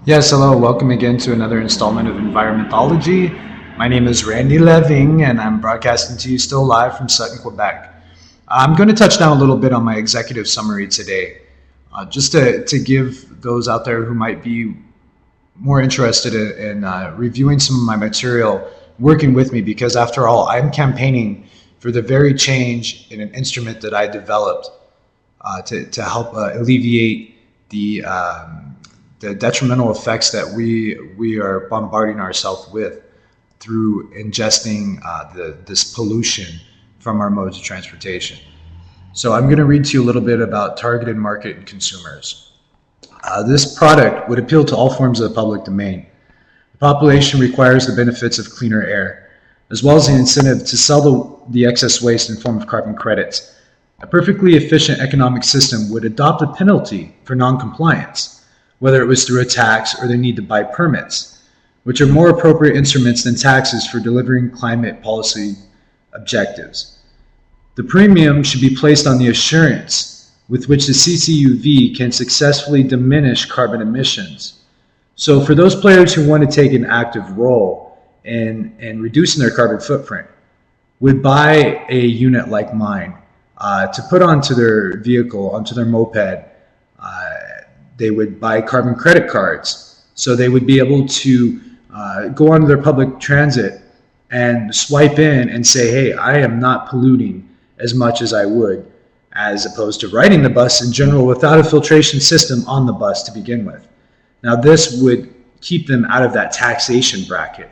Yes, hello. Welcome again to another installment of Environmentology. My name is Randy Leving, and I'm broadcasting to you still live from Sutton, Quebec. I'm going to touch down a little bit on my executive summary today, just to give those out there who might be more interested in reviewing some of my material, working with me, because after all, I'm campaigning for the very change in an instrument that I developed to help alleviate the detrimental effects that we are bombarding ourselves with through ingesting this pollution from our modes of transportation. So I'm going to read to you a little bit about targeted market and consumers. This product would appeal to all forms of the public domain. The population requires the benefits of cleaner air, as well as the incentive to sell the excess waste in form of carbon credits. A perfectly efficient economic system would adopt a penalty for non-compliance, whether it was through a tax or the need to buy permits, which are more appropriate instruments than taxes for delivering climate policy objectives. The premium should be placed on the assurance with which the CCUV can successfully diminish carbon emissions. So for those players who want to take an active role in reducing their carbon footprint, would buy a unit like mine to put onto their vehicle, onto their moped. They would buy carbon credit cards, so they would be able to go onto their public transit and swipe in and say, hey, I am not polluting as much as I would, as opposed to riding the bus in general without a filtration system on the bus to begin with. Now this would keep them out of that taxation bracket,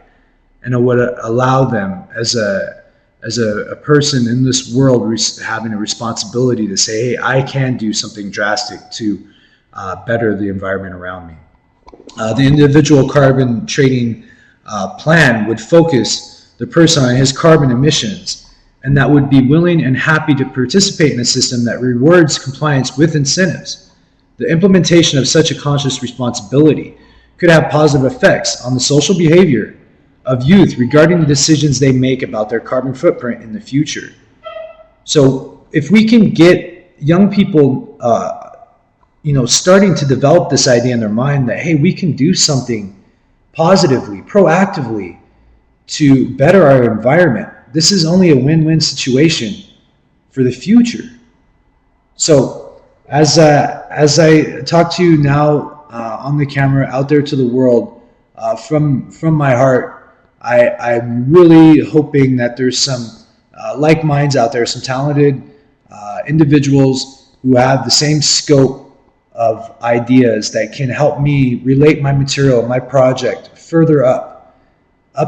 and it would allow them as a person in this world having a responsibility to say, hey, I can do something drastic to better the environment around me. The individual carbon trading plan would focus the person on his carbon emissions, and that would be willing and happy to participate in a system that rewards compliance with incentives. The implementation of such a conscious responsibility could have positive effects on the social behavior of youth regarding the decisions they make about their carbon footprint in the future. So if we can get young people starting to develop this idea in their mind that, hey, we can do something positively, proactively to better our environment, this is only a win-win situation for the future. So as I talk to you now on the camera out there to the world, from my heart, I'm really hoping that there's some like minds out there, some talented individuals who have the same scope of ideas that can help me relate my material, my project further up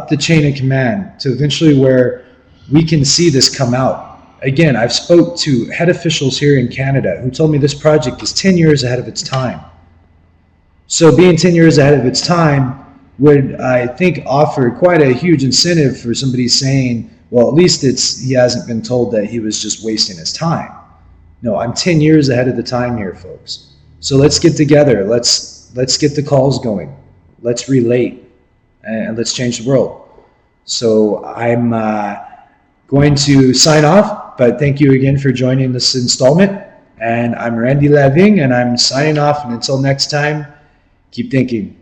the chain of command to eventually where we can see this come out. Again, I've spoke to head officials here in Canada who told me this project is 10 years ahead of its time. So being 10 years ahead of its time would, I think, offer quite a huge incentive for somebody saying, well, at least he hasn't been told that he was just wasting his time. No, I'm 10 years ahead of the time here, folks. So let's get together. Let's get the calls going. Let's relate, and let's change the world. So I'm going to sign off, but thank you again for joining this installment. And I'm Randy Leving, and I'm signing off. And until next time, keep thinking.